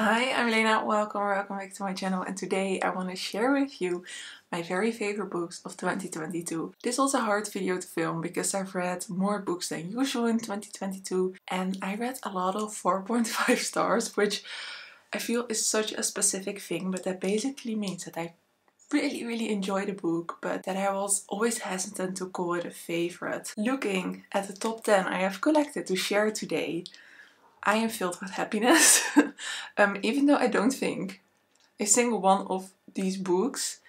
Hi, I'm Elena, welcome back to my channel, and today I want to share with you my very favorite books of 2022. This was a hard video to film because I've read more books than usual in 2022 and I read a lot of 4.5 stars, which I feel is such a specific thing, but that basically means that I really enjoyed the book, but that I was always hesitant to call it a favorite. Looking at the top 10 I have collected to share today, I am filled with happiness, even though I don't think a single one of these books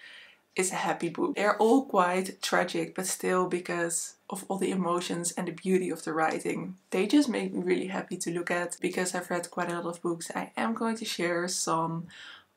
is a happy book. They're all quite tragic, but still, because of all the emotions and the beauty of the writing, they just make me really happy to look at. Because I've read quite a lot of books, I am going to share some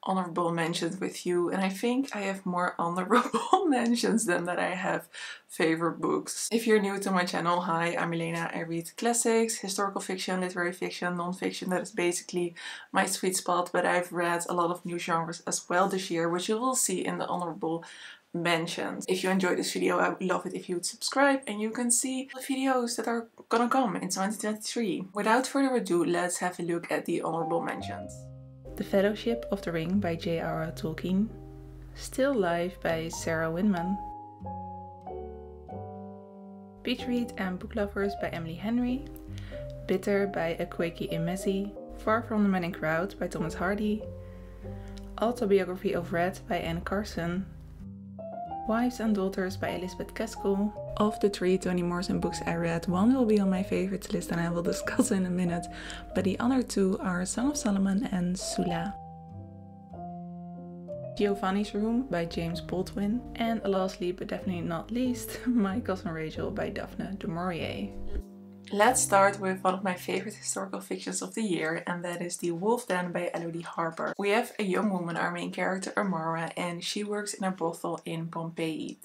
honorable mentions with you, and I think I have more honorable mentions than that I have favorite books. If you're new to my channel, hi, I'm Milena. I read classics, historical fiction, literary fiction, non-fiction. That is basically my sweet spot, but I've read a lot of new genres as well this year, which you will see in the honorable mentions. If you enjoyed this video, I would love it if you would subscribe and you can see the videos that are gonna come in 2023. Without further ado, let's have a look at the honorable mentions. The Fellowship of the Ring by J.R.R. Tolkien, Still Life by Sarah Winman, Beach Read and Book Lovers by Emily Henry, Bitter by Akwaeke Emezi, Far from the Madding Crowd by Thomas Hardy, Autobiography of Red by Anne Carson, Wives and Daughters by Elizabeth Gaskell. Of the 3 Toni Morrison books I read, one will be on my favorites list and I will discuss in a minute, but the other 2 are Song of Solomon and Sula. Giovanni's Room by James Baldwin, and lastly but definitely not least, My Cousin Rachel by Daphne du Maurier. Let's start with one of my favorite historical fictions of the year, and that is The Wolf Den by Elodie Harper. We have a young woman, our main character Amara, and she works in a brothel in Pompeii.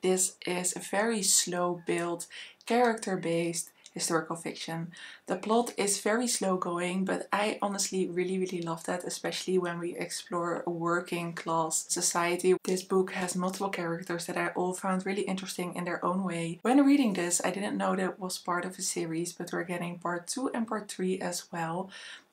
This is a very slow build, character-based historical fiction. The plot is very slow going, but I honestly really love that, especially when we explore a working class society. This book has multiple characters that I all found really interesting in their own way. When reading this, I didn't know that it was part of a series, but we're getting part 2 and part 3 as well.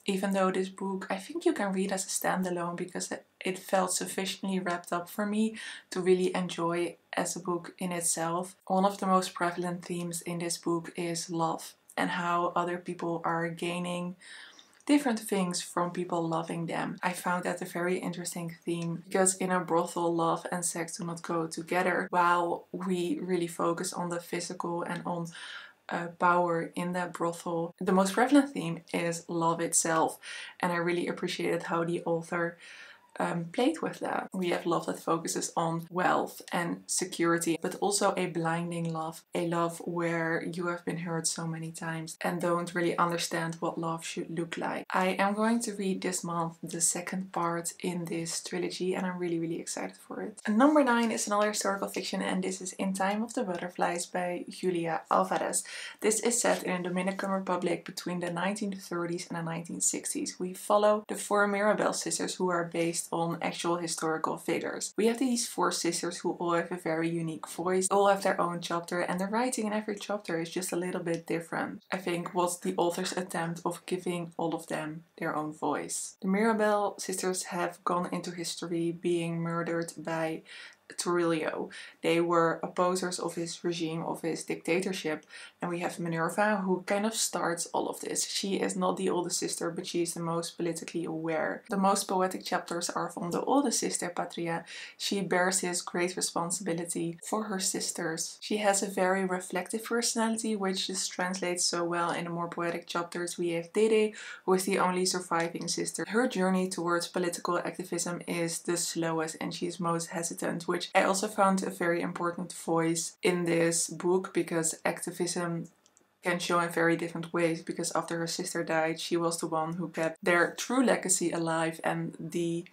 Even though this book I think you can read as a standalone, because it felt sufficiently wrapped up for me to really enjoy as a book in itself. One of the most prevalent themes in this book is love and how other people are gaining different things from people loving them. I found that a very interesting theme, because in a brothel, love and sex do not go together, while we really focus on the physical and on power in that brothel. The most prevalent theme is love itself, and I really appreciated how the author played with that. We have love that focuses on wealth and security, but also a blinding love. A love where you have been hurt so many times and don't really understand what love should look like. I am going to read this month the second part in this trilogy, and I'm really excited for it. And number 9 is another historical fiction, and this is In Time of the Butterflies by Juliet Alvarez. This is set in the Dominican Republic between the 1930s and the 1960s. We follow the 4 Mirabel sisters, who are based on actual historical figures. We have these 4 sisters who all have a very unique voice, all have their own chapter, and the writing in every chapter is just a little bit different. I think was the author's attempt of giving all of them their own voice. The Mirabel sisters have gone into history being murdered by Trujillo. They were opposers of his regime, of his dictatorship, and we have Minerva, who kind of starts all of this. She is not the oldest sister, but she is the most politically aware. The most poetic chapters are from the oldest sister, Patria. She bears this great responsibility for her sisters. She has a very reflective personality, which just translates so well in the more poetic chapters. We have Dede, who is the only surviving sister. Her journey towards political activism is the slowest, and she is most hesitant, which I also found a very important voice in this book, because activism can show in very different ways, because after her sister died, she was the one who kept their true legacy alive and the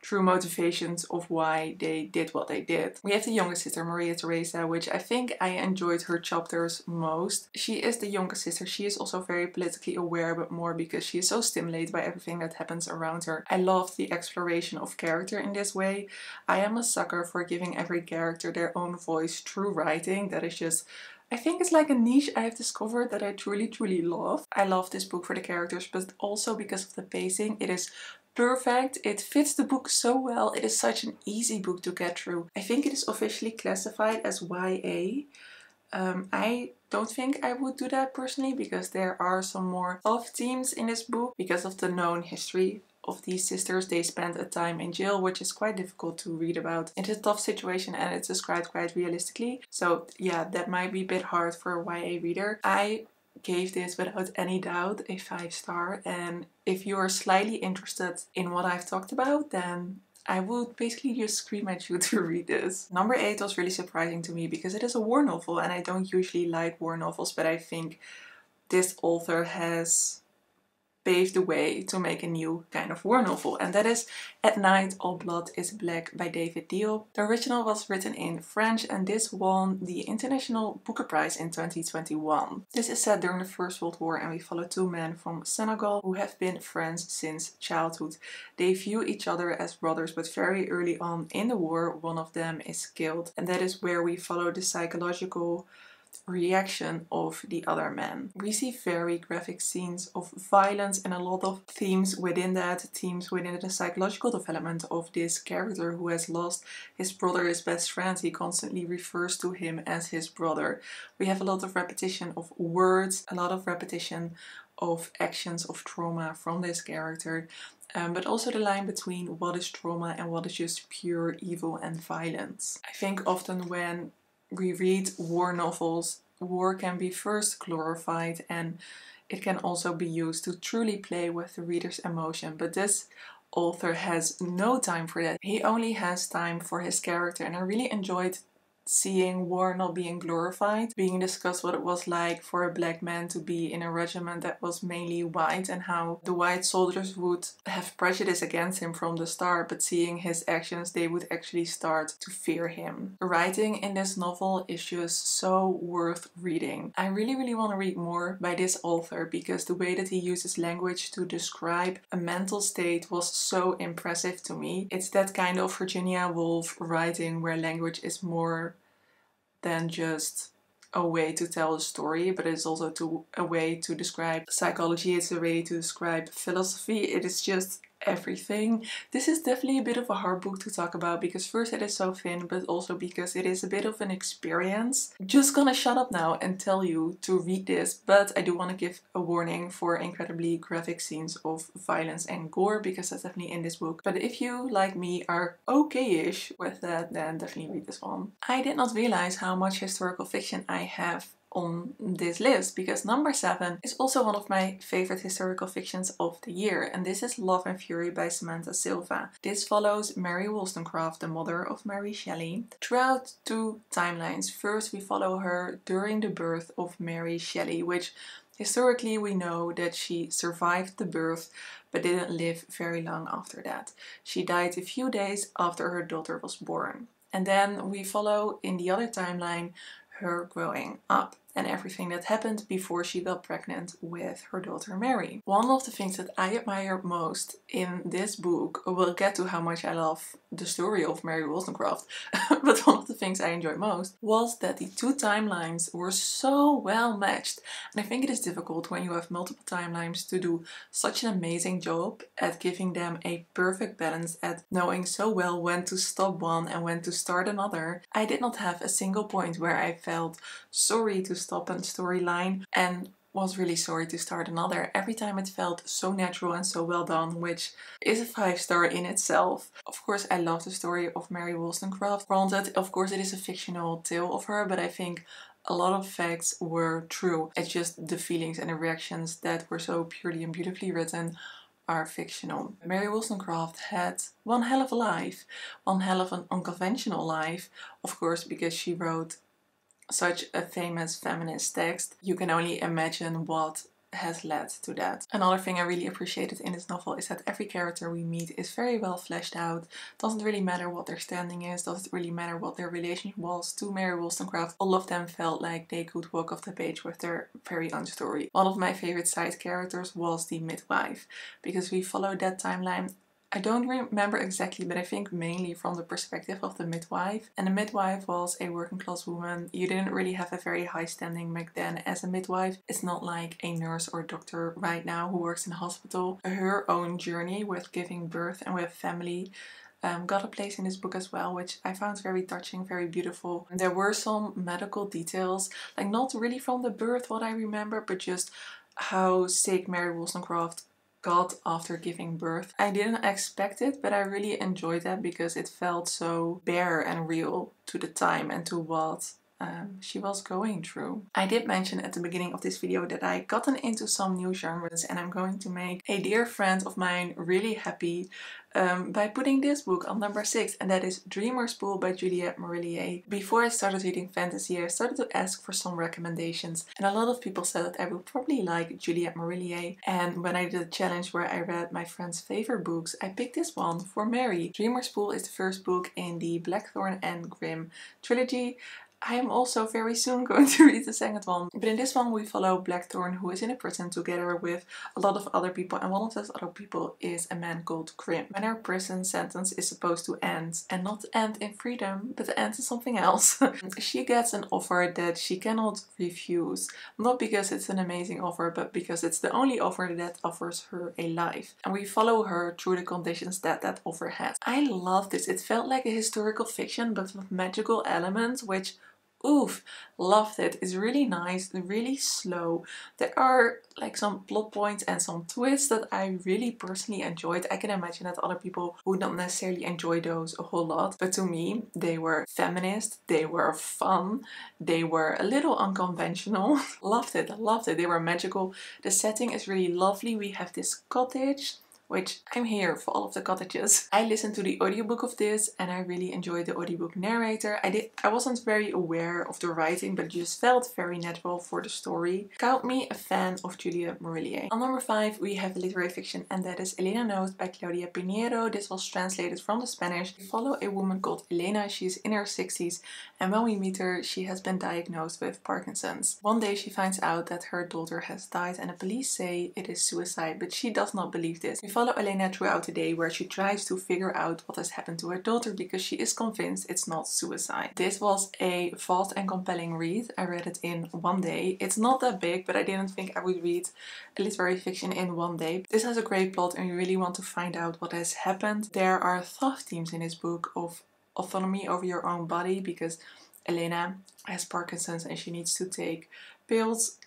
true motivations of why they did what they did. We have the youngest sister, Maria Teresa, which I think I enjoyed her chapters most. She is the youngest sister. She is also very politically aware, but more because she is so stimulated by everything that happens around her. I love the exploration of character in this way. I am a sucker for giving every character their own voice through writing. That is just, I think it's like a niche I have discovered that I truly love. I love this book for the characters, but also because of the pacing. It is perfect. It fits the book so well. It is such an easy book to get through. I think it is officially classified as YA. I don't think I would do that personally because there are some more tough themes in this book because of the known history of these sisters. They spent a time in jail, which is quite difficult to read about. It's a tough situation and it's described quite realistically. So yeah, that might be a bit hard for a YA reader. I gave this without any doubt a 5-star, and if you are slightly interested in what I've talked about, then I would basically just scream at you to read this. Number 8 was really surprising to me because it is a war novel and I don't usually like war novels, but I think this author has paved the way to make a new kind of war novel, and that is At Night All Blood is Black by David Diop. The original was written in French and this won the International Booker Prize in 2021. This is set during the First World War and we follow two men from Senegal who have been friends since childhood. They view each other as brothers, but very early on in the war one of them is killed, and that is where we follow the psychological reaction of the other man. We see very graphic scenes of violence and a lot of themes within that, themes within the psychological development of this character who has lost his brother, his best friend. He constantly refers to him as his brother. We have a lot of repetition of words, a lot of repetition of actions of trauma from this character. But also the line between what is trauma and what is just pure evil and violence. I think often when we read war novels, war can be first glorified and it can also be used to truly play with the reader's emotion, but this author has no time for that. He only has time for his character, and I really enjoyed seeing war not being glorified, being discussed what it was like for a black man to be in a regiment that was mainly white and how the white soldiers would have prejudice against him from the start, but seeing his actions they would actually start to fear him. The writing in this novel is just so worth reading. I really want to read more by this author because the way that he uses language to describe a mental state was so impressive to me. It's that kind of Virginia Woolf writing where language is more than just a way to tell a story, but it's also a way to describe psychology, it's a way to describe philosophy, it is just everything. This is definitely a bit of a hard book to talk about because first it is so thin, but also because it is a bit of an experience. Just gonna shut up now and tell you to read this, but I do want to give a warning for incredibly graphic scenes of violence and gore because that's definitely in this book. But if you, like me, are okay-ish with that, then definitely read this one. I did not realize how much historical fiction I have on this list because number 7 is also one of my favorite historical fictions of the year, and this is Love and Fury by Samantha Silva. This follows Mary Wollstonecraft, the mother of Mary Shelley, throughout 2 timelines. First we follow her during the birth of Mary Shelley, which historically we know that she survived the birth but didn't live very long after that. She died a few days after her daughter was born. And then we follow in the other timeline her growing up and everything that happened before she got pregnant with her daughter Mary. One of the things that I admire most in this book, we'll get to how much I love the story of Mary Wollstonecraft, but one of the things I enjoyed most was that the 2 timelines were so well matched. And I think it is difficult when you have multiple timelines to do such an amazing job at giving them a perfect balance, at knowing so well when to stop one and when to start another. I did not have a single point where I felt sorry to stop a storyline and was really sorry to start another. Every time it felt so natural and so well done, which is a 5-star in itself. Of course I love the story of Mary Wollstonecraft. Granted, of course it is a fictional tale of her, but I think a lot of facts were true. It's just the feelings and the reactions that were so purely and beautifully written are fictional. Mary Wollstonecraft had one hell of a life, one hell of an unconventional life, of course because she wrote such a famous feminist text. You can only imagine what has led to that. Another thing I really appreciated in this novel is that every character we meet is very well fleshed out. Doesn't really matter what their standing is, doesn't really matter what their relationship was to Mary Wollstonecraft. All of them felt like they could walk off the page with their very own story. One of my favorite side characters was the midwife, because we followed that timeline I don't remember exactly, but I think mainly from the perspective of the midwife. And the midwife was a working class woman. You didn't really have a very high standing back then as a midwife. It's not like a nurse or doctor right now who works in a hospital. Her own journey with giving birth and with family got a place in this book as well, which I found very touching, very beautiful. There were some medical details, like not really from the birth what I remember, but just how sick Mary Wollstonecraft got after giving birth. I didn't expect it, but I really enjoyed that because it felt so bare and real to the time and to what she was going through. I did mention at the beginning of this video that I gotten into some new genres, and I'm going to make a dear friend of mine really happy by putting this book on number 6, and that is Dreamer's Pool by Juliet Marillier. Before I started reading fantasy, I started to ask for some recommendations, and a lot of people said that I would probably like Juliet Marillier, and when I did a challenge where I read my friend's favorite books, I picked this one for Mary. Dreamer's Pool is the first book in the Blackthorn and Grimm trilogy. I am also very soon going to read the second one. But in this one we follow Blackthorn, who is in a prison together with a lot of other people, and one of those other people is a man called Grimm. When her prison sentence is supposed to end, and not end in freedom, but end in something else, she gets an offer that she cannot refuse. Not because it's an amazing offer, but because it's the only offer that offers her a life. And we follow her through the conditions that that offer has. I love this. It felt like a historical fiction, but with magical elements, which oof, loved it. It's really nice, really slow. There are like some plot points and some twists that I really personally enjoyed. I can imagine that other people would not necessarily enjoy those a whole lot, but to me they were feminist, they were fun, they were a little unconventional. Loved it, loved it. They were magical. The setting is really lovely. We have this cottage, which I'm here for all of the cottages. I listened to the audiobook of this and I really enjoyed the audiobook narrator. I wasn't very aware of the writing, but it just felt very natural for the story. Count me a fan of Juliet Marillier. On number 5 we have literary fiction, and that is Elena Knows by Claudia Piñeiro. This was translated from the Spanish. We follow a woman called Elena. She's in her 60s, and when we meet her she has been diagnosed with Parkinson's. One day she finds out that her daughter has died and the police say it is suicide, but she does not believe this. We follow Elena throughout the day where she tries to figure out what has happened to her daughter because she is convinced it's not suicide. This was a fast and compelling read. I read it in one day. It's not that big, but I didn't think I would read a literary fiction in one day. This has a great plot and you really want to find out what has happened. There are thought themes in this book of autonomy over your own body, because Elena has Parkinson's and she needs to take pills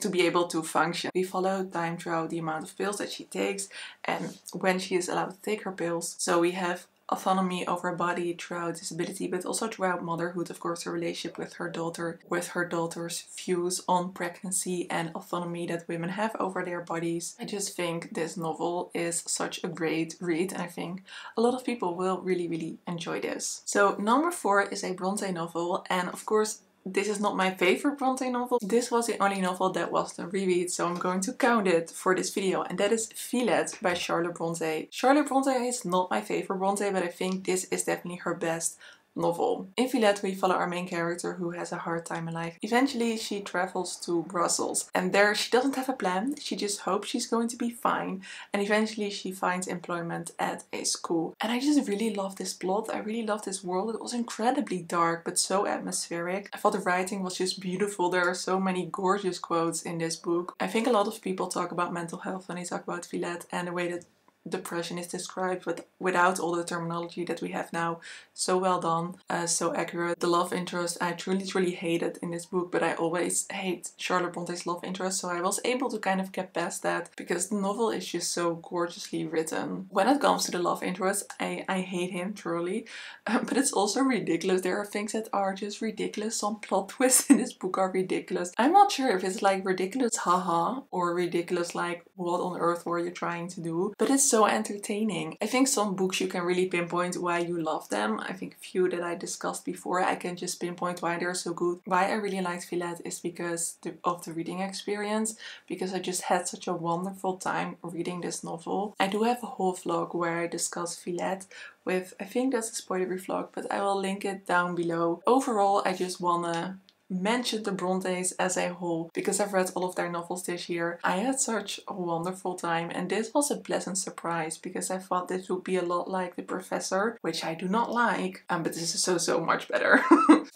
to be able to function. We follow time throughout the amount of pills that she takes and when she is allowed to take her pills. So we have autonomy over her body throughout disability, but also throughout motherhood, of course, her relationship with her daughter, with her daughter's views on pregnancy and autonomy that women have over their bodies. I just think this novel is such a great read, and I think a lot of people will really enjoy this. So number 4 is a Brontë novel, and of course this is not my favorite Brontë novel. This was the only novel that was the reread, so I'm going to count it for this video, and that is Villette by Charlotte Brontë. Charlotte Brontë is not my favorite Brontë, but I think this is definitely her best novel. In Villette we follow our main character who has a hard time in life. Eventually she travels to Brussels, and there she doesn't have a plan, she just hopes she's going to be fine, and eventually she finds employment at a school. And I just really love this plot, I really love this world. It was incredibly dark but so atmospheric. I thought the writing was just beautiful. There are so many gorgeous quotes in this book. I think a lot of people talk about mental health when they talk about Villette and the way that depression is described, but without all the terminology that we have now. So well done, so accurate. The love interest I truly hated in this book, but I always hate Charlotte Brontë's love interest, so I was able to kind of get past that because the novel is just so gorgeously written. When it comes to the love interest, I hate him truly, but it's also ridiculous. There are things that are just ridiculous. Some plot twists in this book are ridiculous. I'm not sure if it's like ridiculous haha or ridiculous like what on earth were you trying to do, but it's so entertaining. I think some books you can really pinpoint why you love them. I think a few that I discussed before I can just pinpoint why they're so good. Why I really liked Villette is because of the reading experience, because I just had such a wonderful time reading this novel. I do have a whole vlog where I discuss Villette with, I think that's a spoilery vlog, but I will link it down below. Overall, I just wanna mentioned the Brontes as a whole because I've read all of their novels this year. I had such a wonderful time, and this was a pleasant surprise because I thought this would be a lot like The Professor, which I do not like, but this is so much better.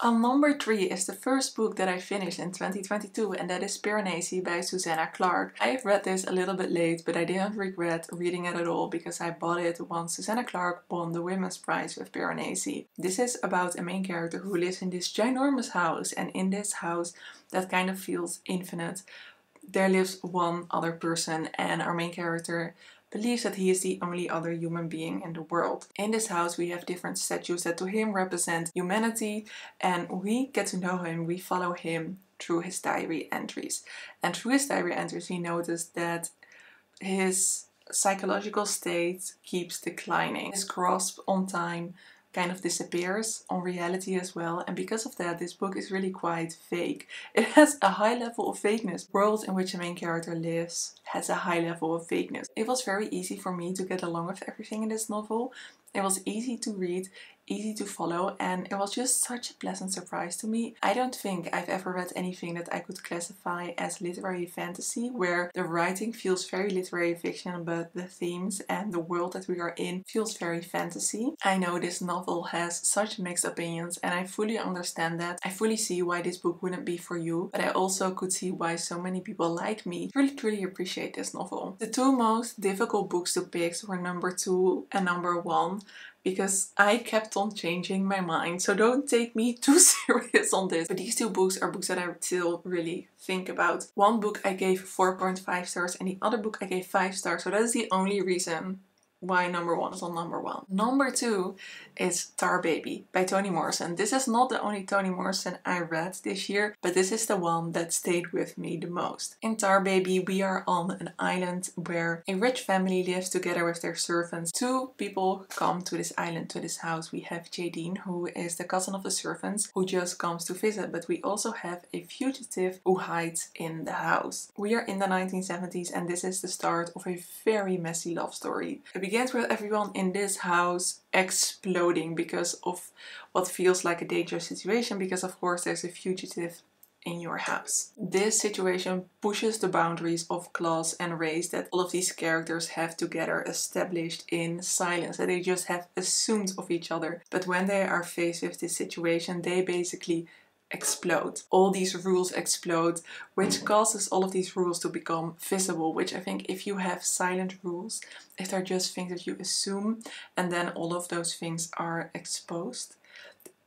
On number 3 is the first book that I finished in 2022, and that is Piranesi by Susanna Clarke. I've read this a little bit late, but I didn't regret reading it at all because I bought it once Susanna Clarke won the Women's Prize with Piranesi. This is about a main character who lives in this ginormous house, and in this house that kind of feels infinite, there lives one other person, and our main character believes that he is the only other human being in the world. In this house we have different statues that to him represent humanity, and we get to know him, we follow him through his diary entries. And through his diary entries we notice that his psychological state keeps declining. His grasp on time kind of disappears, on reality as well, and because of that this book is really quite vague. It has a high level of vagueness. The world in which the main character lives has a high level of vagueness. It was very easy for me to get along with everything in this novel. It was easy to read, easy to follow, and it was just such a pleasant surprise to me. I don't think I've ever read anything that I could classify as literary fantasy, where the writing feels very literary fiction, but the themes and the world that we are in feels very fantasy. I know this novel has such mixed opinions, and I fully understand that. I fully see why this book wouldn't be for you, but I also could see why so many people like me truly appreciate this novel. The two most difficult books to pick were number 2 and number 1. Because I kept on changing my mind, so don't take me too serious on this. But these two books are books that I still really think about. One book I gave 4.5 stars and the other book I gave 5 stars, so that is the only reason why number 1 is on number 1. Number 2 is Tar Baby by Toni Morrison. This is not the only Toni Morrison I read this year, but this is the one that stayed with me the most. In Tar Baby we are on an island where a rich family lives together with their servants. 2 people come to this island, to this house. We have Jadine, who is the cousin of the servants, who just comes to visit, but we also have a fugitive who hides in the house. We are in the 1970s and this is the start of a very messy love story. It begins with everyone in this house exploding because of what feels like a dangerous situation, because of course there's a fugitive in your house. This situation pushes the boundaries of class and race that all of these characters have together established in silence, that they just have assumed of each other. But when they are faced with this situation, they basically explode. All these rules explode, which causes all of these rules to become visible, which I think if you have silent rules, if they're just things that you assume and then all of those things are exposed,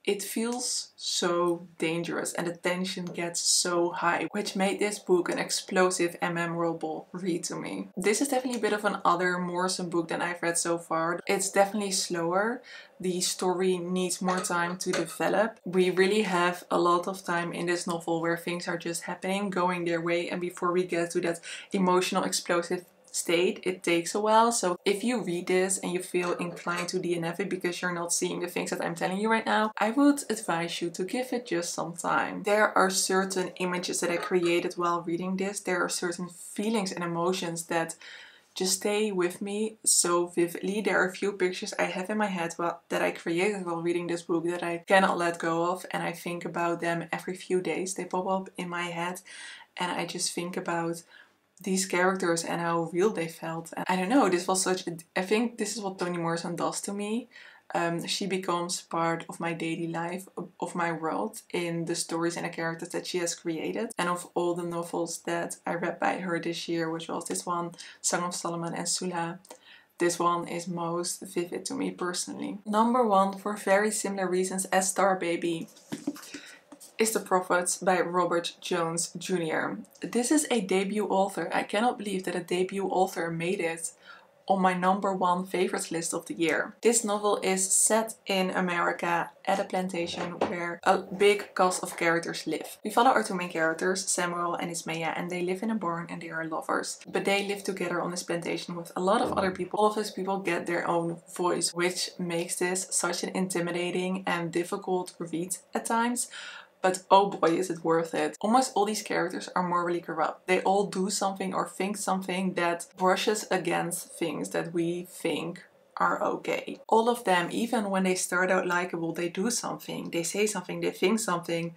it feels so dangerous and the tension gets so high, which made this book an explosive and memorable read to me. This is definitely a bit of an other Morrison book than I've read so far. It's definitely slower. The story needs more time to develop. We really have a lot of time in this novel where things are just happening, going their way, and before we get to that emotional, explosive state, it takes a while. So if you read this and you feel inclined to DNF it because you're not seeing the things that I'm telling you right now, I would advise you to give it just some time. There are certain images that I created while reading this. There are certain feelings and emotions that just stay with me so vividly. There are a few pictures I have in my head that I created while reading this book that I cannot let go of, and I think about them every few days. They pop up in my head and I just think about these characters and how real they felt. And I don't know, this was such a, I think this is what Toni Morrison does to me. She becomes part of my daily life, of my world, in the stories and the characters that she has created. And of all the novels that I read by her this year, which was this one, Song of Solomon and Sula, this one is most vivid to me personally. Number 1, for very similar reasons as Tar Baby, is The Prophets by Robert Jones Jr. This is a debut author. I cannot believe that a debut author made it on my number 1 favorites list of the year. This novel is set in America at a plantation where a big cast of characters live. We follow our 2 main characters, Samuel and Ismaya, and they live in a barn and they are lovers. But they live together on this plantation with a lot of other people. All of those people get their own voice, which makes this such an intimidating and difficult read at times. But oh boy, is it worth it. Almost all these characters are morally corrupt. They all do something or think something that brushes against things that we think are okay. All of them, even when they start out likable, they do something, they say something, they think something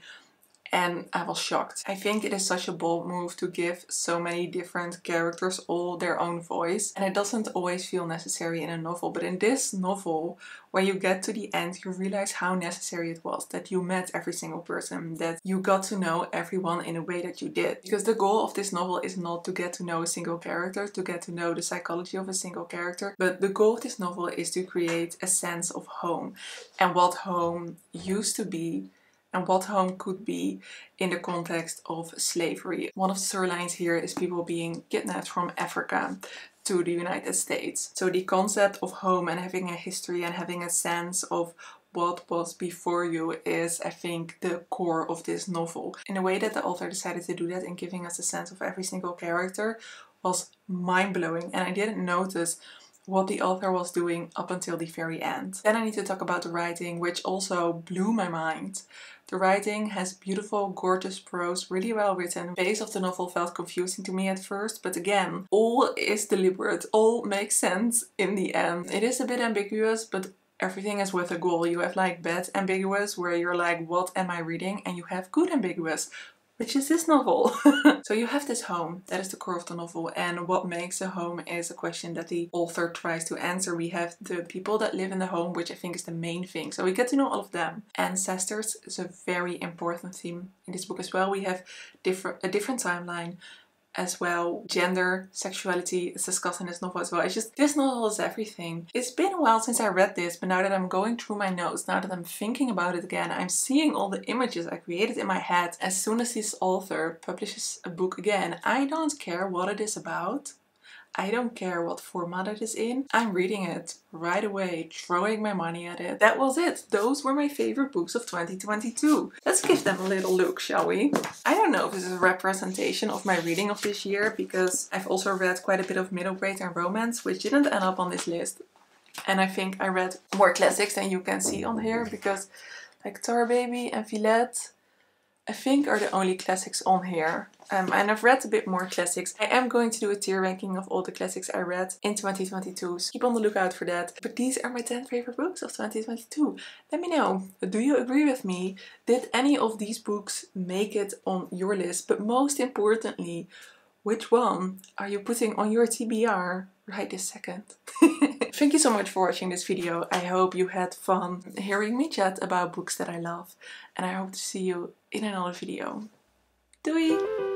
and I was shocked. I think it is such a bold move to give so many different characters all their own voice, and it doesn't always feel necessary in a novel, but in this novel, when you get to the end, you realize how necessary it was, that you met every single person, that you got to know everyone in a way that you did. Because the goal of this novel is not to get to know a single character, to get to know the psychology of a single character, but the goal of this novel is to create a sense of home, and what home used to be, and what home could be in the context of slavery. One of the storylines here is people being kidnapped from Africa to the United States. So the concept of home and having a history and having a sense of what was before you is, I think, the core of this novel. In the way that the author decided to do that and giving us a sense of every single character was mind-blowing, and I didn't notice what the author was doing up until the very end. Then I need to talk about the writing, which also blew my mind. The writing has beautiful, gorgeous prose, really well written. The base of the novel felt confusing to me at first, but again, all is deliberate, all makes sense in the end. It is a bit ambiguous, but everything is with a goal. You have like bad ambiguous, where you're like, what am I reading? And you have good ambiguous, which is this novel. So you have this home, that is the core of the novel, and what makes a home is a question that the author tries to answer. We have the people that live in the home, which I think is the main thing, so we get to know all of them. Ancestors is a very important theme in this book as well. We have a different timeline as well. Gender, sexuality is discussed in this novel as well. It's just, this novel is everything. It's been a while since I read this, but now that I'm going through my notes, now that I'm thinking about it again, I'm seeing all the images I created in my head. As soon as this author publishes a book again, I don't care what it is about. I don't care what format it is in. I'm reading it right away, throwing my money at it. That was it. Those were my favorite books of 2022. Let's give them a little look, shall we? I don't know if this is a representation of my reading of this year, because I've also read quite a bit of middle grade and romance, which didn't end up on this list. And I think I read more classics than you can see on here, because like Tar Baby and Villette, I think, are the only classics on here. And I've read a bit more classics. I am going to do a tier ranking of all the classics I read in 2022, so keep on the lookout for that. But these are my 10 favorite books of 2022. Let me know, do you agree with me? Did any of these books make it on your list? But most importantly, which one are you putting on your TBR right this second? Thank you so much for watching this video. I hope you had fun hearing me chat about books that I love. And I hope to see you in another video. Doei!